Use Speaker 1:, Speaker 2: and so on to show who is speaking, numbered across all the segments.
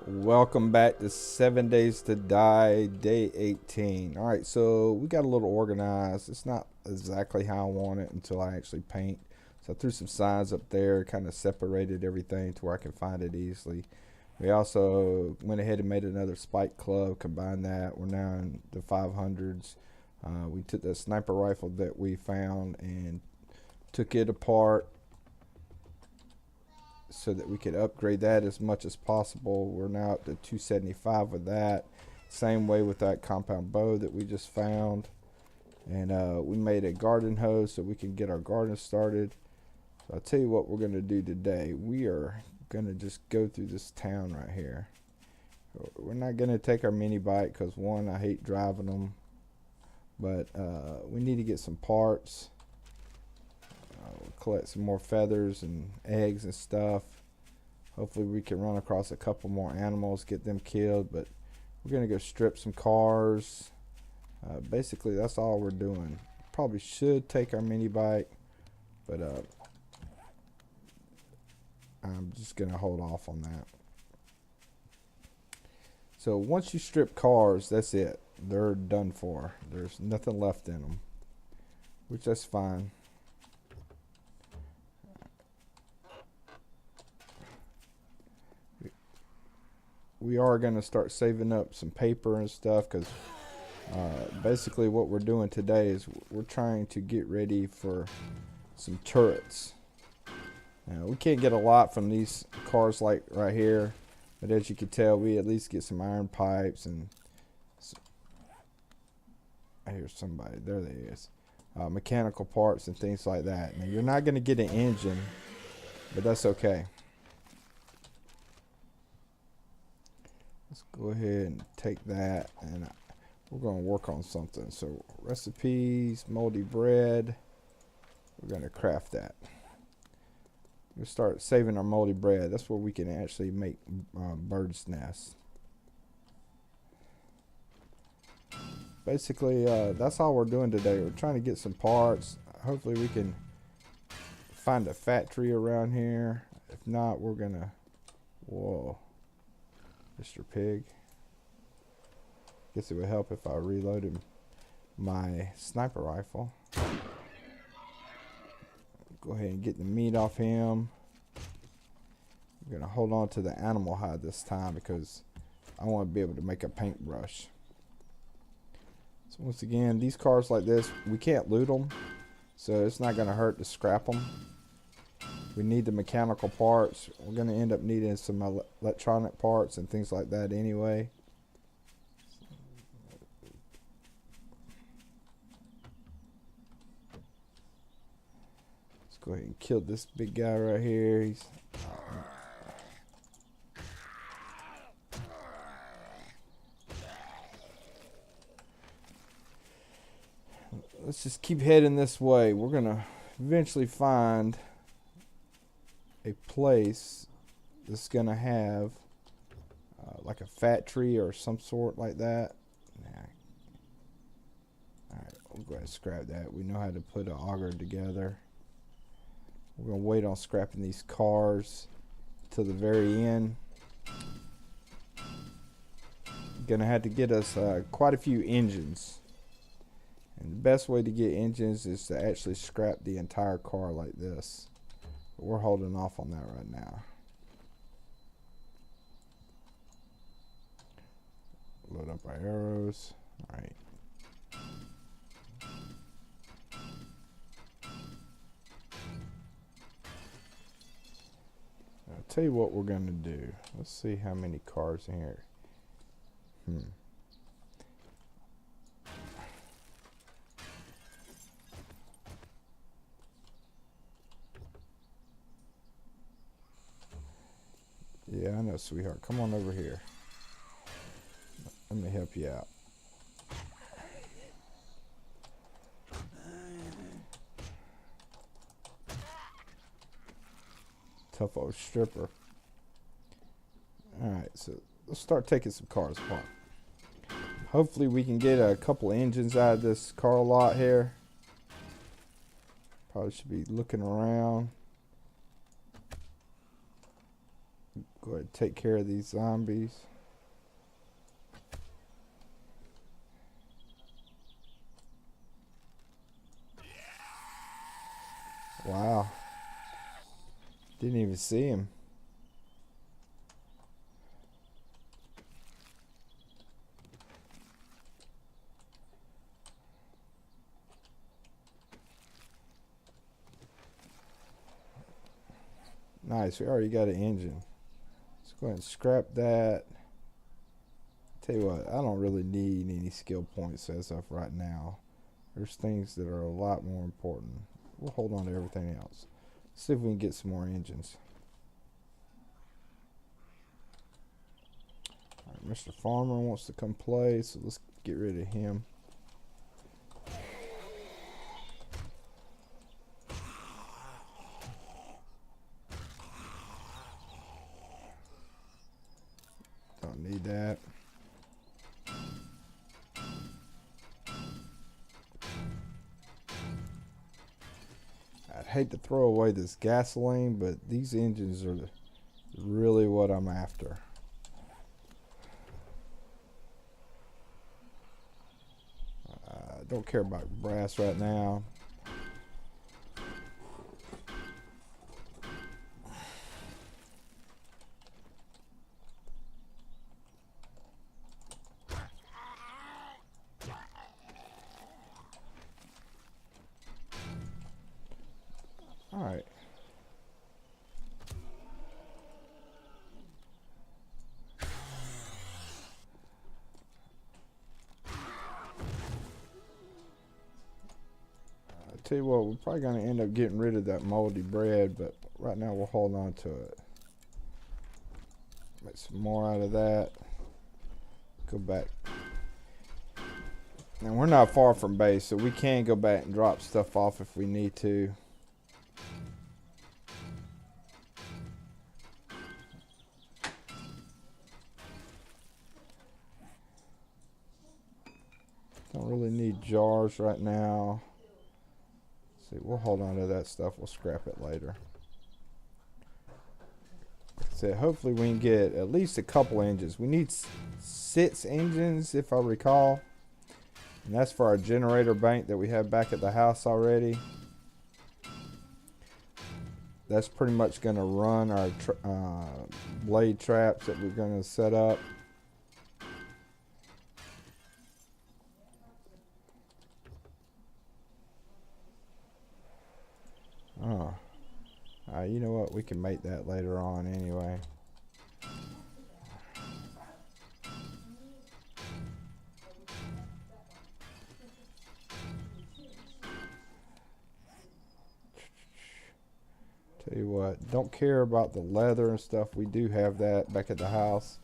Speaker 1: Welcome back to 7 Days to Die, day 18. Alright, so we got a little organized. It's not exactly how I want it until I actually paint. So I threw some signs up there, kind of separated everything to where I can find it easily. We also went ahead and made another spike club, combined that. We're now in the 500s. We took the sniper rifle that we found and took it apart so that we could upgrade that as much as possible. We're now up to 275 with that. Same way with that compound bow that we just found. And we made a garden hose so we can get our garden started. So I'll tell you what we're going to do today. We are going to just go through this town right here. We're not going to take our mini bike because, one, I hate driving them. But we need to get some parts. We'll collect some more feathers and eggs and stuff. Hopefully we can run across a couple more animals, get them killed, but we're going to go strip some cars. Basically that's all we're doing. Probably should take our mini bike, but I'm just going to hold off on that. So once you strip cars, that's it. They're done for. There's nothing left in them, which that's fine. We are going to start saving up some paper and stuff because basically what we're doing today is we're trying to get ready for some turrets. Now, we can't get a lot from these cars like right here, but as you can tell, we at least get some iron pipes and I hear somebody. There they is. Mechanical parts and things like that. Now, you're not going to get an engine, but that's okay. Let's go ahead and take that, and we're going to work on something. So recipes, moldy bread, we're going to craft that. We'll start saving our moldy bread. That's where we can actually make birds' nests. Basically, that's all we're doing today. We're trying to get some parts. Hopefully we can find a factory around here. If not, we're going to... Whoa. Mr. Pig. Guess it would help if I reloaded my sniper rifle. Go ahead and get the meat off him. I'm going to hold on to the animal hide this time because I want to be able to make a paintbrush. So once again, these cars like this, we can't loot them. So it's not going to hurt to scrap them. We need the mechanical parts. We're going to end up needing some electronic parts and things like that anyway. Let's go ahead and kill this big guy right here. He's let's just keep heading this way. We're going to eventually find a place that's gonna have like a factory or some sort like that. Nah. Alright, we'll go ahead and scrap that. We know how to put an auger together. We're gonna wait on scrapping these cars till the very end. Gonna have to get us quite a few engines. And the best way to get engines is to actually scrap the entire car like this. But we're holding off on that right now. Load up our arrows. Alright. I'll tell you what we're going to do. Let's see how many cars in here. Yeah, I know, sweetheart. Come on over here. Let me help you out. Tough old stripper. Alright, so let's start taking some cars apart. Hopefully we can get a couple engines out of this car lot here. Probably should be looking around. Go ahead and take care of these zombies. Wow. Didn't even see him. Nice, we already got an engine. Let's go ahead and scrap that. Tell you what, I don't really need any skill points as of right now. There's things that are a lot more important. We'll hold on to everything else. See if we can get some more engines. All right, Mr. Farmer wants to come play, so let's get rid of him. Don't need that. I'd hate to throw away this gasoline, but these engines are really what I'm after. Don't care about brass right now. All right. Tell you what, we're probably going to end up getting rid of that moldy bread, but right now we'll hold on to it. Make some more out of that. Go back. Now we're not far from base, so we can go back and drop stuff off if we need to. Don't really need jars right now. See, we'll hold on to that stuff. We'll scrap it later. Like I said, hopefully we can get at least a couple engines. We need 6 engines, if I recall. And that's for our generator bank that we have back at the house already. That's pretty much going to run our blade traps that we're going to set up. Oh, you know what? We can make that later on anyway. Tell you what, don't care about the leather and stuff. We do have that back at the house.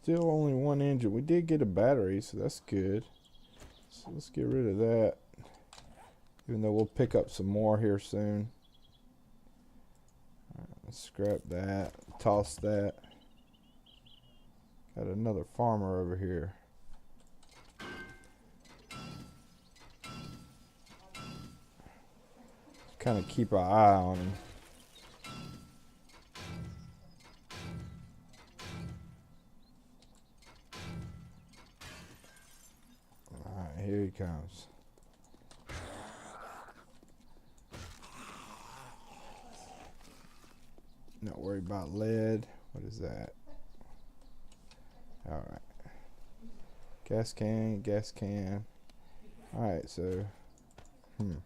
Speaker 1: Still only 1 engine. We did get a battery, so that's good. So let's get rid of that. Even though we'll pick up some more here soon. All right, let's scrap that. Toss that. Got another farmer over here. Kind of keep an eye on him. Here he comes. Not worried about lead. What is that? All right. Gas can, gas can. All right, so, you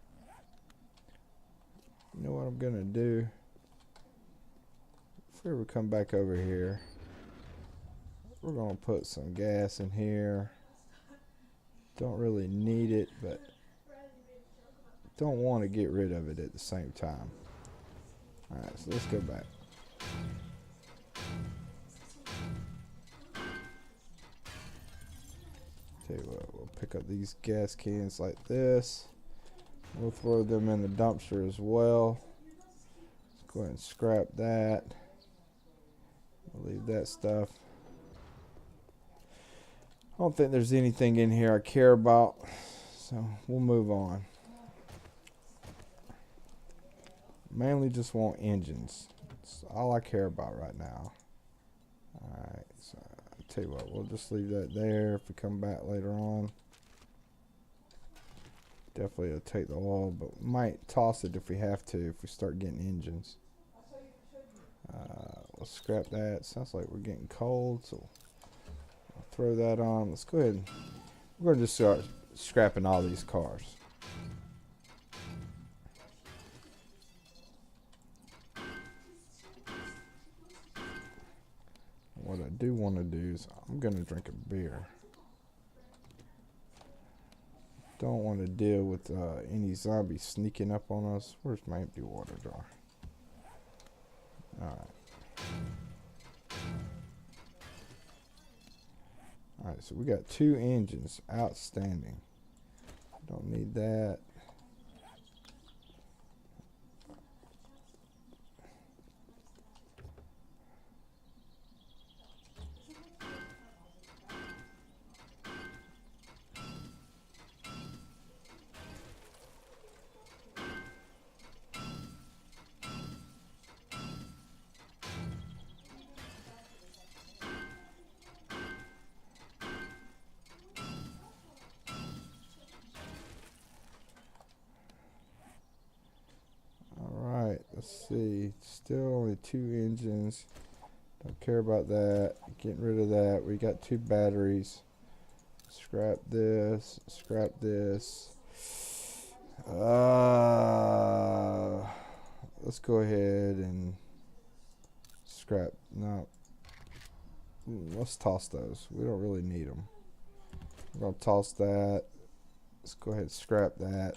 Speaker 1: know what I'm gonna do? If we ever come back over here, we're gonna put some gas in here. Don't really need it, but don't want to get rid of it at the same time. Alright, so let's go back. Tell you what, we'll pick up these gas cans like this. We'll throw them in the dumpster as well. Let's go ahead and scrap that. We'll leave that stuff. I don't think there's anything in here I care about, so we'll move on. Mainly just want engines. That's all I care about right now. Alright, so I'll tell you what, we'll just leave that there. If we come back later on, definitely it'll take the oil, but we might toss it if we have to, if we start getting engines. Let's scrap that. Sounds like we're getting cold, so I'll throw that on. Let's go ahead and we're going to just start scrapping all these cars. What I do want to do is I'm going to drink a beer. Don't want to deal with any zombies sneaking up on us. Where's my empty water jar? Alright. Alright, so we got 2 engines. Outstanding. Don't need that. Let's see, still only 2 engines. Don't care about that. Getting rid of that. We got 2 batteries. Scrap this. Scrap this. Let's go ahead and scrap. No. Let's toss those. We don't really need them. We're going to toss that. Let's go ahead and scrap that.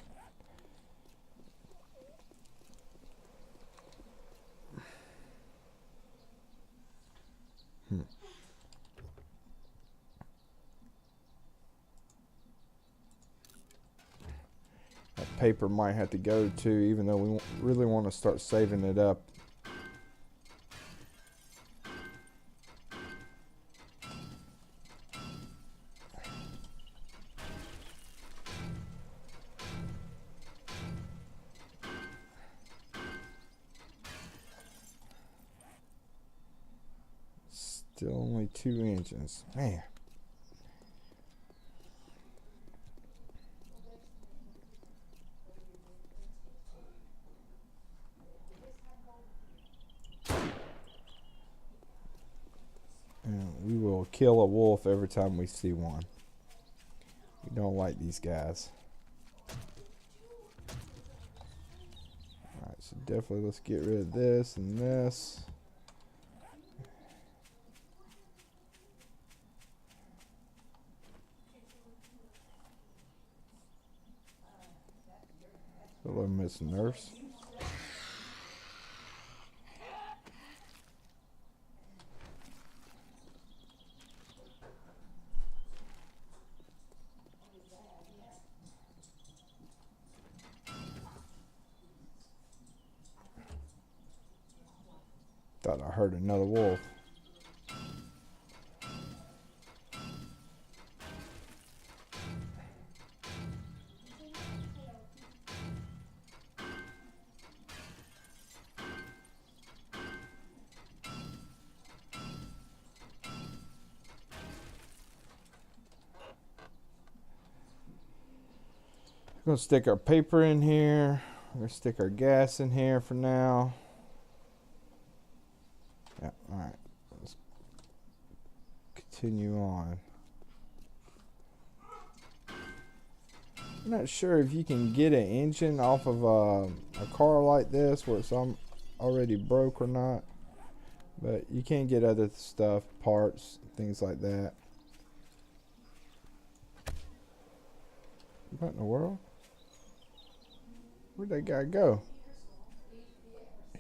Speaker 1: That paper might have to go too, even though we really want to start saving it up. Still only 2 engines. Man. And we will kill a wolf every time we see one. We don't like these guys. Alright, so definitely let's get rid of this and this. Hello, Miss Nurse. Thought I heard another wolf. We're going to stick our paper in here. We're going to stick our gas in here for now. Yeah, alright. Let's continue on. I'm not sure if you can get an engine off of a car like this where it's already broke or not. But you can get other stuff, parts, things like that. What in the world? Where'd that guy go?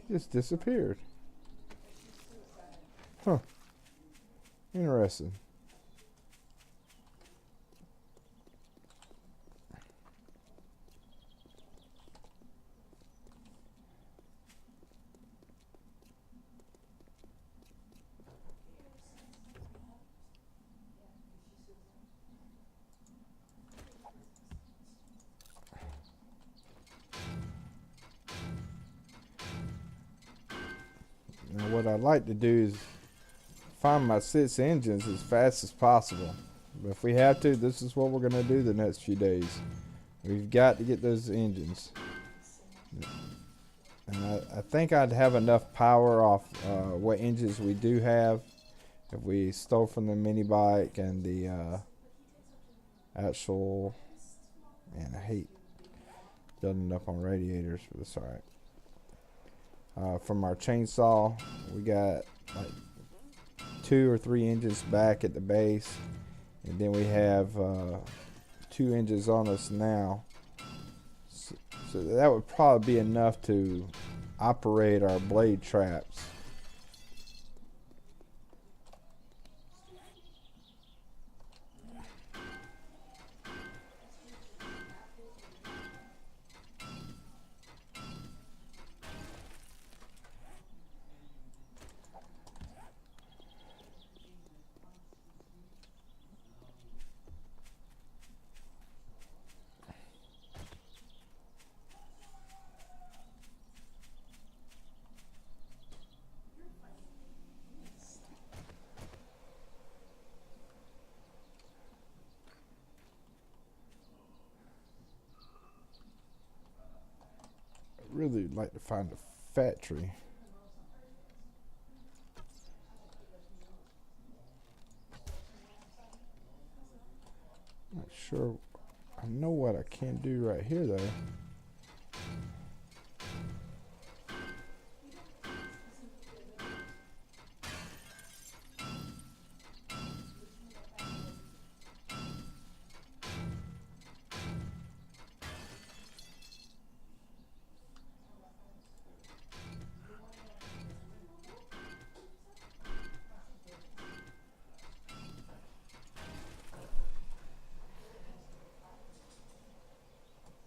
Speaker 1: He just disappeared. Huh. Interesting. Now what I'd like to do is find my 6 engines as fast as possible. But if we have to, this is what we're going to do the next few days. We've got to get those engines. And I think I'd have enough power off what engines we do have if we stole from the mini bike and the actual, man, I hate building up on radiators, but it's alright. From our chainsaw, we got like 2 or 3 engines back at the base, and then we have 2 engines on us now. So that would probably be enough to operate our blade traps. Really like to find a factory. Not sure. I know what I can do right here though.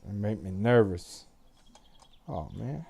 Speaker 1: It make me nervous. Oh man.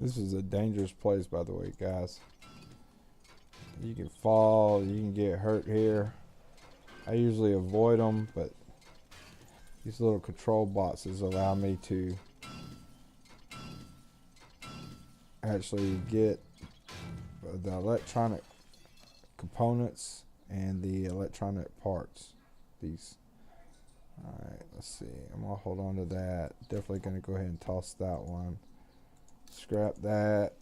Speaker 1: This is a dangerous place, by the way, guys. You can fall, you can get hurt here. I usually avoid them, but these little control boxes allow me to actually get the electronic components and the electronic parts. These. Alright, let's see. I'm going to hold on to that. Definitely going to go ahead and toss that one. Scrap that,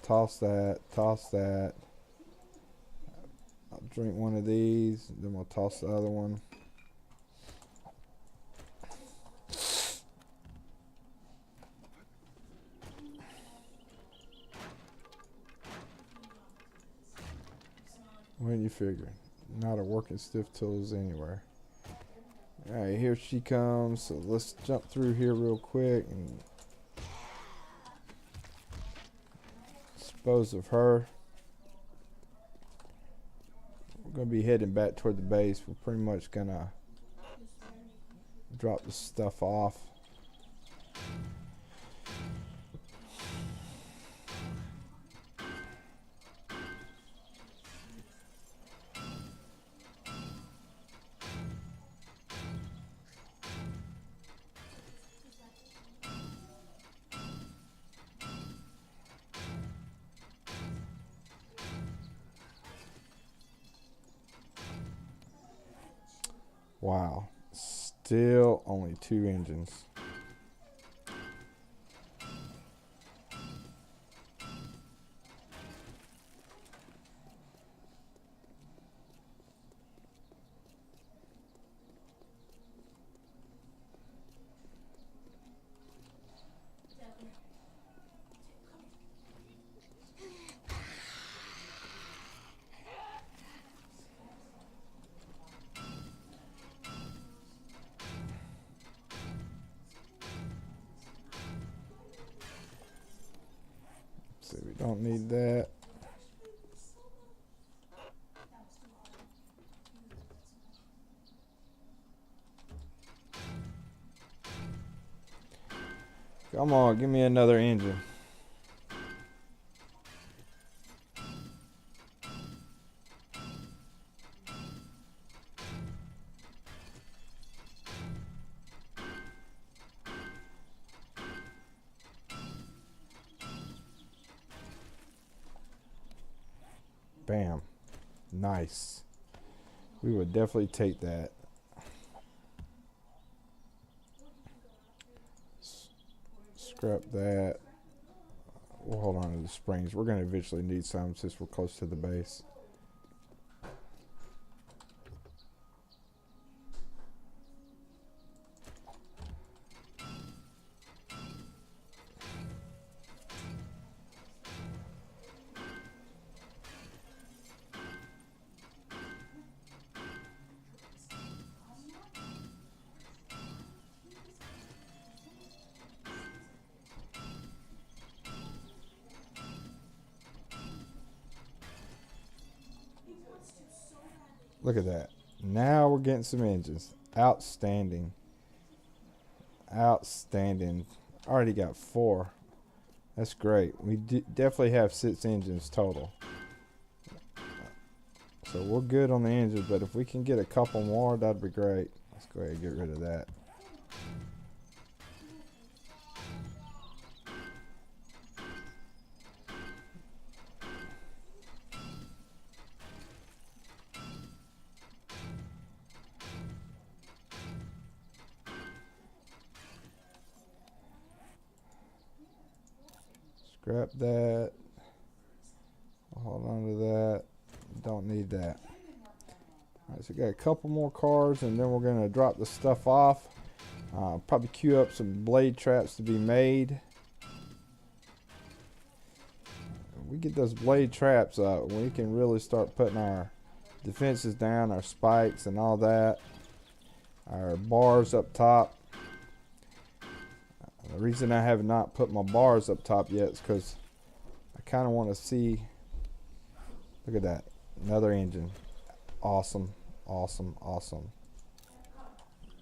Speaker 1: toss that, toss that. I'll drink one of these, then we'll toss the other one. When you figure, not a working stiff tools anywhere. Alright, here she comes, so let's jump through here real quick and dispose of her. We're going to be heading back toward the base. We're pretty much going to drop this stuff off. Wow, Still only 2 engines. So we don't need that. Come on, give me another engine. Bam. Nice. We would definitely take that. Scrap that. We'll hold on to the springs. We're going to eventually need some since we're close to the base. Look at that. Now we're getting some engines. Outstanding. Outstanding. Already got 4. That's great. We definitely have 6 engines total. So we're good on the engines, but if we can get a couple more, that'd be great. Let's go ahead and get rid of that. Scrap that. Hold on to that. Don't need that. Alright, so we got a couple more cars and then we're going to drop the stuff off. Probably queue up some blade traps to be made. When we get those blade traps up, we can really start putting our defenses down, our spikes and all that. Our bars up top. The reason I have not put my bars up top yet is because I kind of want to see. Look at that. Another engine. Awesome. Awesome. Awesome.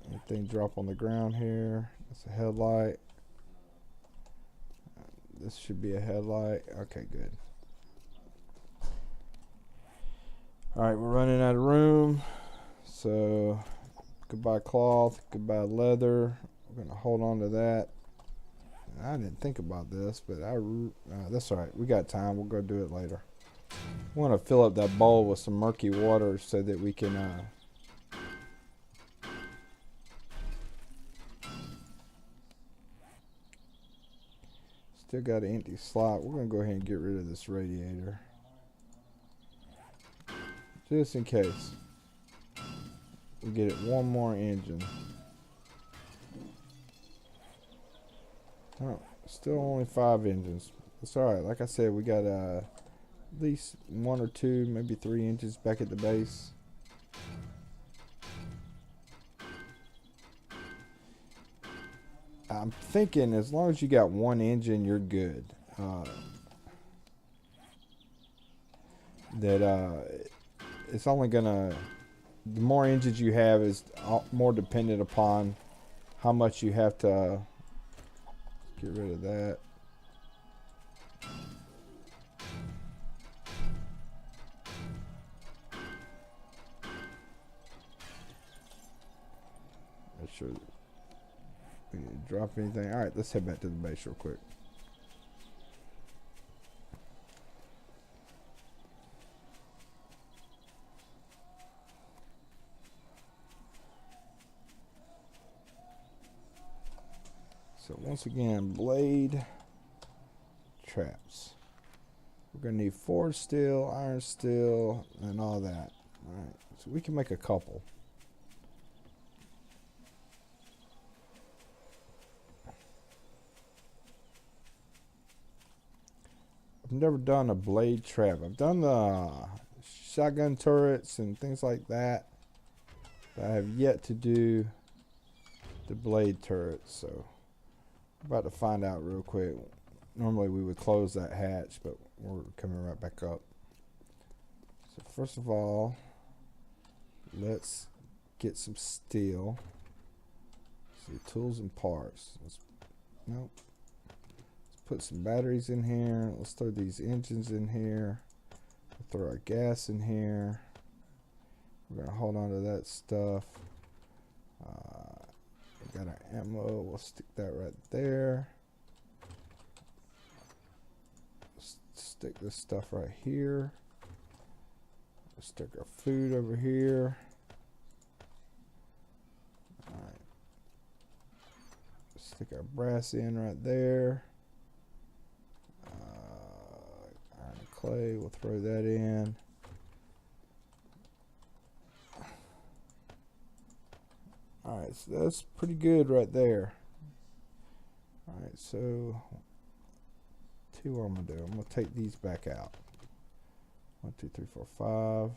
Speaker 1: Anything drop on the ground here? That's a headlight. This should be a headlight. Okay, good. Alright, we're running out of room. So, goodbye cloth. Goodbye leather. We're going to hold on to that. I didn't think about this, but that's alright. We got time. We'll go do it later. We want to fill up that bowl with some murky water so that we can still got an empty slot. We're going to go ahead and get rid of this radiator just in case we get it one more engine. Oh, still only 5 engines. It's alright. Like I said, we got at least 1 or 2, maybe 3 engines back at the base. I'm thinking as long as you got 1 engine, you're good. It's only gonna, the more engines you have is more dependent upon how much you have to get rid of that. Make sure we didn't drop anything. All right, let's head back to the base real quick. So once again, blade traps. We're gonna need forged steel, iron steel, and all that. Alright, so we can make a couple. I've never done a blade trap. I've done the shotgun turrets and things like that, but I have yet to do the blade turrets. So I'm about to find out real quick. Normally we would close that hatch, but we're coming right back up. So first of all, let's get some steel. So tools and parts. Nope. Put some batteries in here. Let's throw these engines in here. We'll throw our gas in here. We're gonna hold on to that stuff. We got our ammo. We'll stick that right there. Stick this stuff right here. We'll stick our food over here. All right. Stick our brass in right there. Clay, we'll throw that in. Alright, so that's pretty good right there. Alright, so what I'm gonna do. I'm gonna take these back out. 1, 2, 3, 4, 5.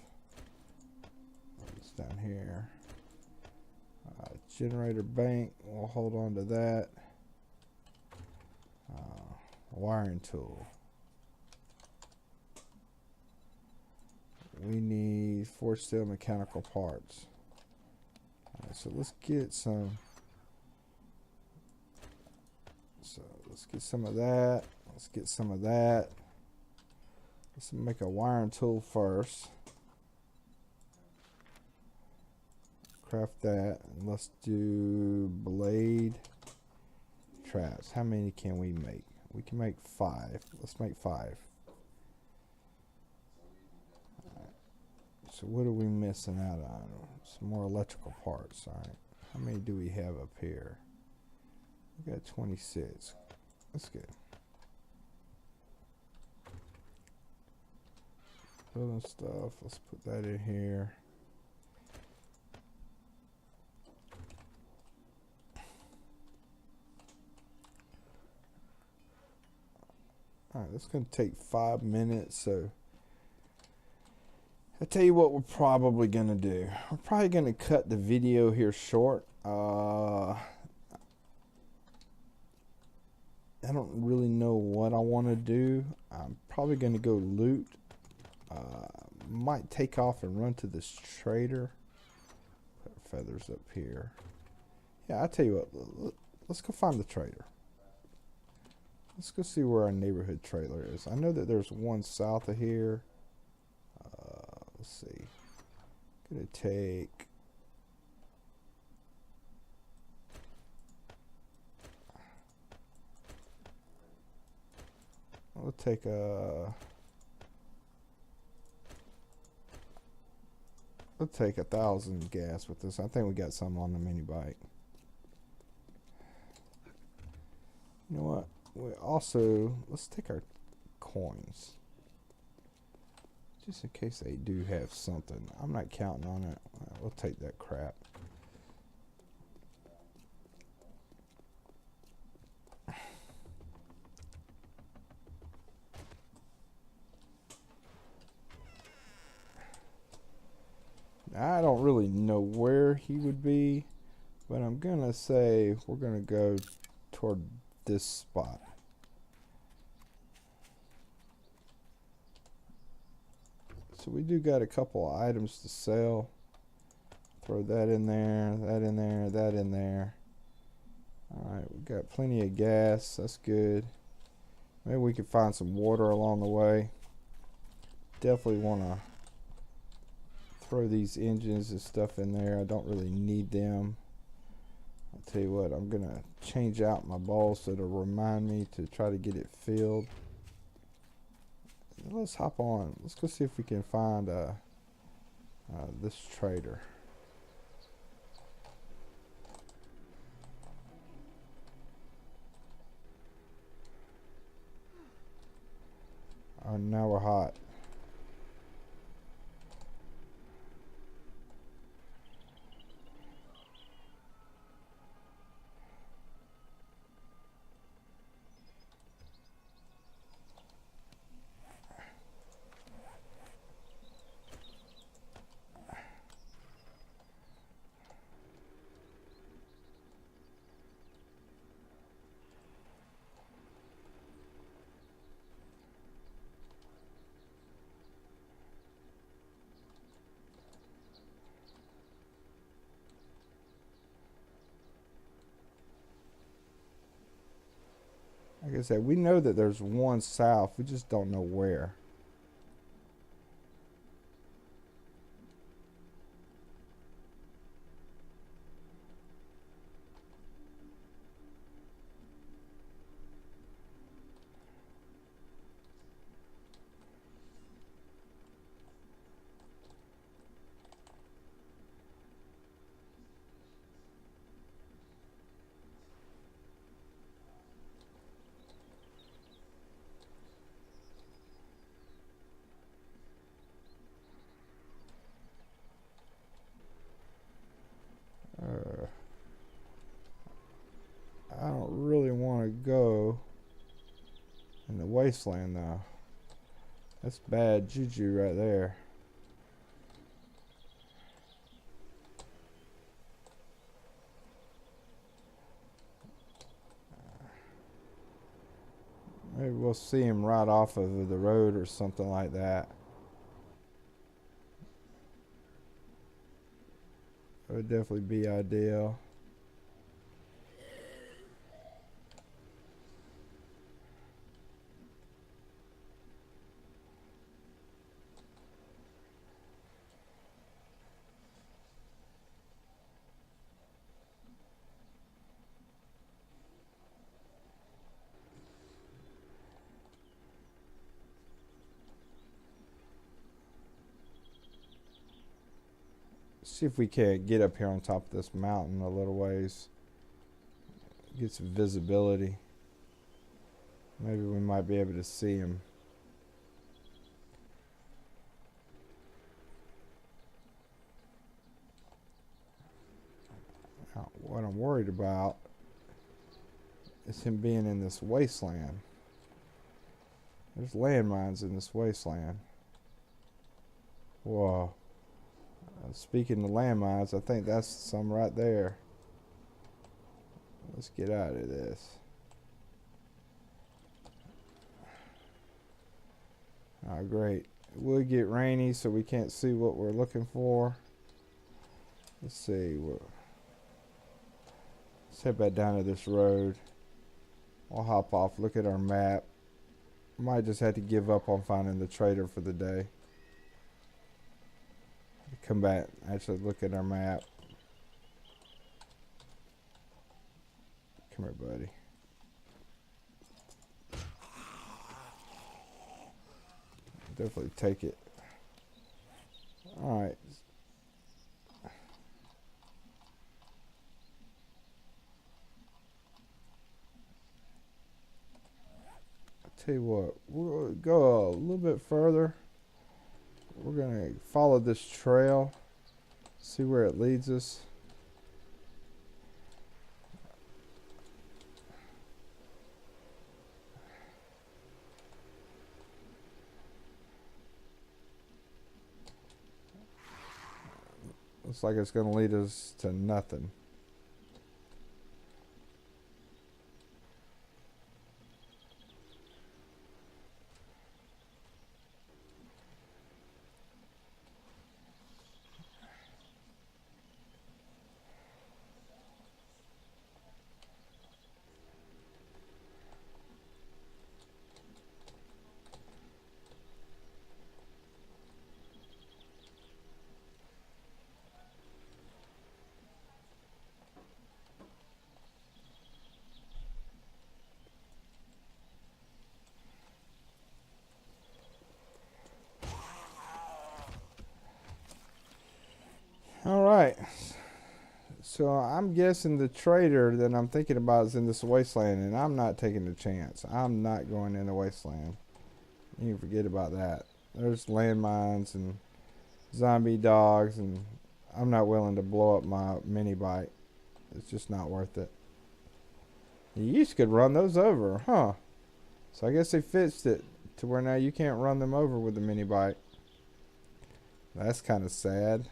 Speaker 1: It's down here. Generator bank, we'll hold on to that. Wiring tool. We need forged steel mechanical parts. Alright, so let's get some. So let's get some of that. Let's get some of that. Let's make a wiring tool first. Craft that. And let's do blade traps. How many can we make? We can make 5. Let's make 5. So what are we missing out on? Some more electrical parts. All right. How many do we have up here? We got 26. That's good. Building stuff. Let's put that in here. All right. That's going to take 5 minutes. So I'll tell you what we're probably going to do. We're probably going to cut the video here short. I don't really know what I want to do. I'm probably going to go loot. Might take off and run to this trader. Put feathers up here. Yeah, I'll tell you what. Let's go find the trader. Let's go see where our neighborhood trailer is. I know that there's one south of here. Let's see. Gonna take. We'll take a. Let's take 1,000 gas with this. I think we got some on the mini bike. You know what? We also, let's take our coins. Just in case they do have something. I'm not counting on it. We'll take that crap. Now, I don't really know where he would be, but I'm gonna say we're gonna go toward this spot. So we do got a couple of items to sell. Throw that in there, that in there, that in there. Alright, we got plenty of gas. That's good. Maybe we can find some water along the way. Definitely want to throw these engines and stuff in there. I don't really need them. I'll tell you what, I'm going to change out my balls so it'll remind me to try to get it filled. Let's hop on. Let's go see if we can find this trader. now we're hot. Like I said, we know that there's one south. We just don't know where. I don't really want to go in the wasteland though. That's bad juju right there. Maybe we'll see him right off of the road or something like that. That would definitely be ideal. See if we can get up here on top of this mountain a little ways. Get some visibility. Maybe we might be able to see him. Now, what I'm worried about is him being in this wasteland. There's landmines in this wasteland. Whoa. Speaking of landmines, I think that's some right there. Let's get out of this. Oh, great. It will get rainy, so we can't see what we're looking for. Let's see. Let's head back down to this road. I'll hop off, look at our map. Might just have to give up on finding the trader for the day. Come back, actually look at our map. Come here, buddy. Definitely take it. Alright. I'll tell you what, we'll go a little bit further. We're going to follow this trail, see where it leads us. Looks like it's going to lead us to nothing. All right. So I'm guessing the trader that I'm thinking about is in this wasteland, and I'm not taking the chance. I'm not going in the wasteland. You can forget about that. There's landmines and zombie dogs, and I'm not willing to blow up my mini bike. It's just not worth it. You could run those over, huh? So I guess they fixed it to where now you can't run them over with the mini bike. That's kind of sad.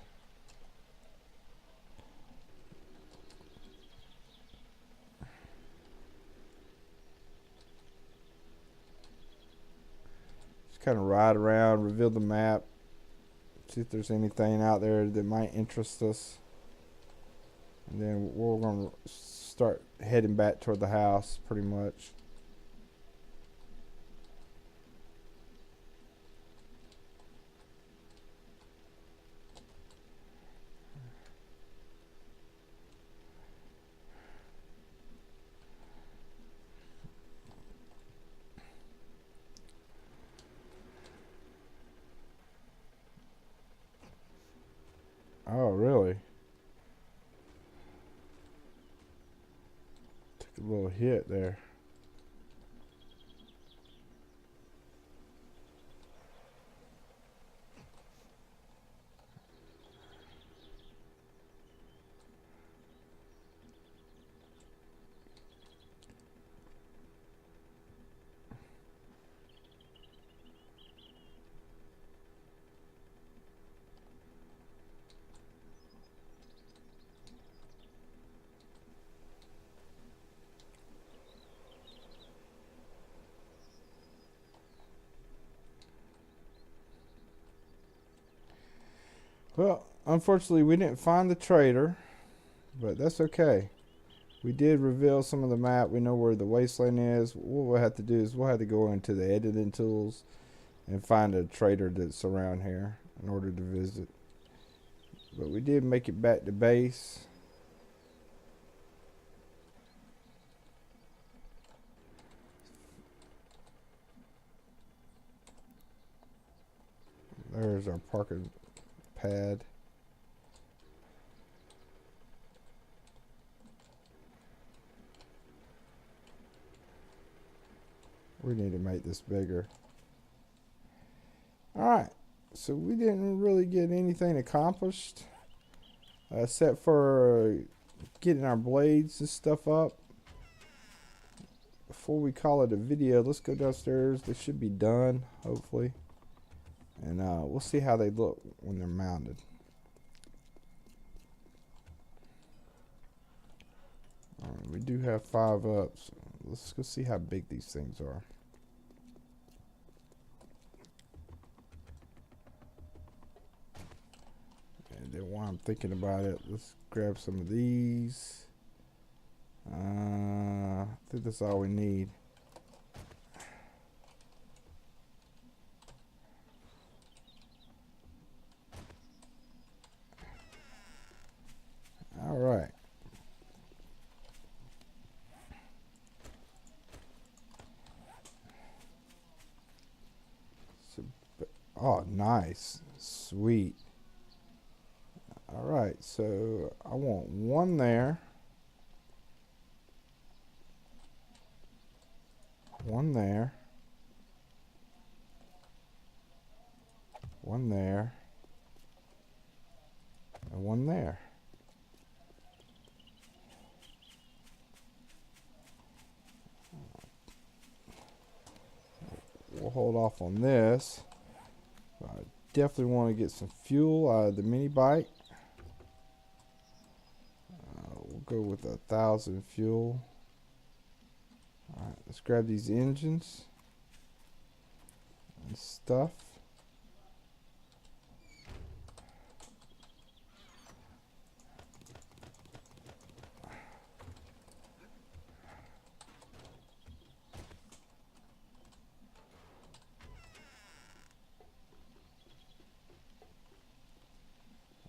Speaker 1: Just kind of ride around, reveal the map, see if there's anything out there that might interest us. And then we're going to start heading back toward the house pretty much. Oh, really? Took a little hit there. Well, unfortunately, we didn't find the trader, but that's okay. We did reveal some of the map. We know where the wasteland is. What we'll have to do is we'll have to go into the editing tools and find a trader that's around here in order to visit. But we did make it back to base. There's our parking pad. We need to make this bigger. Alright, so we didn't really get anything accomplished except for getting our blades and stuff up. Before we call it a video, let's go downstairs. They should be done, hopefully. And we'll see how they look when they're mounted. Alright, we do have 5 up, so let's go see how big these things are. And then while I'm thinking about it, let's grab some of these. I think that's all we need. All right. So, oh, nice. Sweet. All right, so I want one there. One there. One there. And one there. We'll hold off on this. I definitely want to get some fuel out of the mini bike. We'll go with 1,000 fuel. Alright, let's grab these engines and stuff.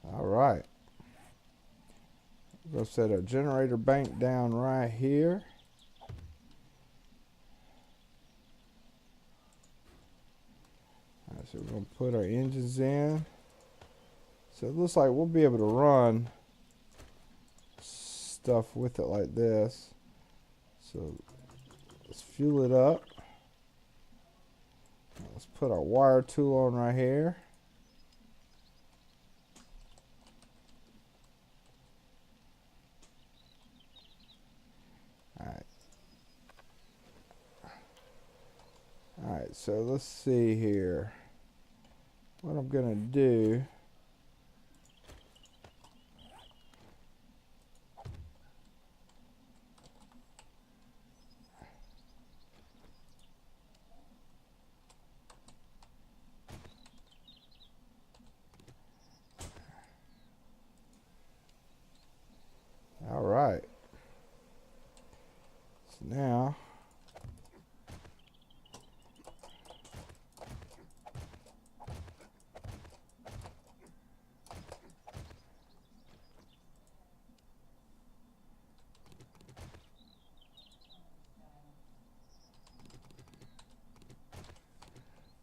Speaker 1: Alright. We're going to set our generator bank down right here. So we're going to put our engines in. So it looks like we'll be able to run stuff with it like this. So let's fuel it up. Let's put our wire tool on right here. Alright, so let's see here. What I'm gonna do. Alright. So now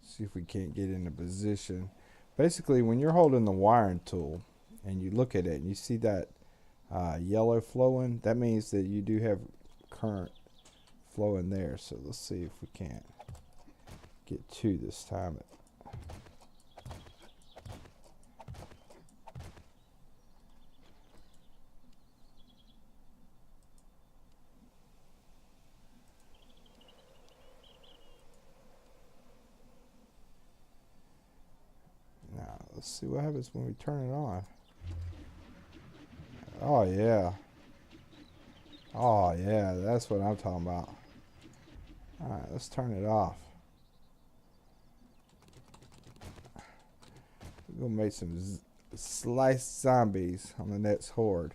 Speaker 1: see if we can't get into position. Basically, when you're holding the wiring tool and you look at it and you see that yellow flowing, that means that you do have current flowing there. So let's see if we can't get 2 this time. Now let's see what happens when we turn it on. Oh yeah. Oh yeah, that's what I'm talking about. Alright, let's turn it off. We're gonna make some sliced zombies on the next horde.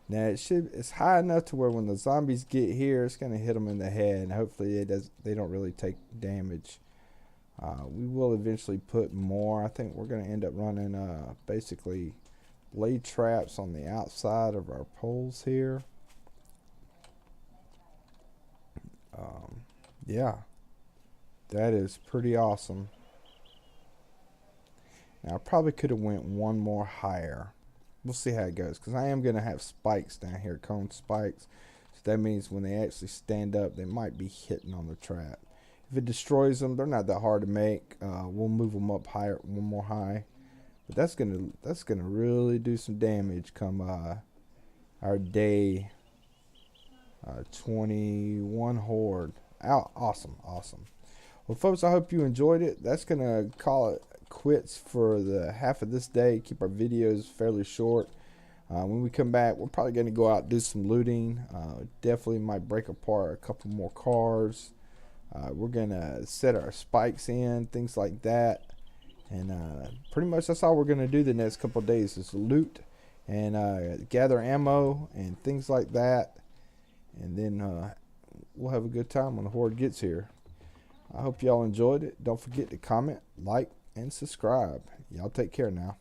Speaker 1: Now it's high enough to where when the zombies get here, it's gonna hit them in the head, and hopefully they don't really take damage. We will eventually put more. I think we're gonna end up running basically blade traps on the outside of our poles here. Yeah, that is pretty awesome. Now I probably could have went one more higher. We'll see how it goes, because I am going to have spikes down here, cone spikes. So that means when they actually stand up, they might be hitting on the trap. If it destroys them, they're not that hard to make. We'll move them up higher, one more high. But that's gonna really do some damage come our day 21 horde. Awesome. Well, folks, I hope you enjoyed it. That's gonna call it quits for the half of this day. Keep our videos fairly short. When we come back, we're probably gonna go out and do some looting. Definitely might break apart a couple more cars. We're gonna set our spikes in, things like that. And pretty much that's all we're going to do the next couple of days is loot and gather ammo and things like that. And then we'll have a good time when the horde gets here. I hope y'all enjoyed it. Don't forget to comment, like, and subscribe. Y'all take care now.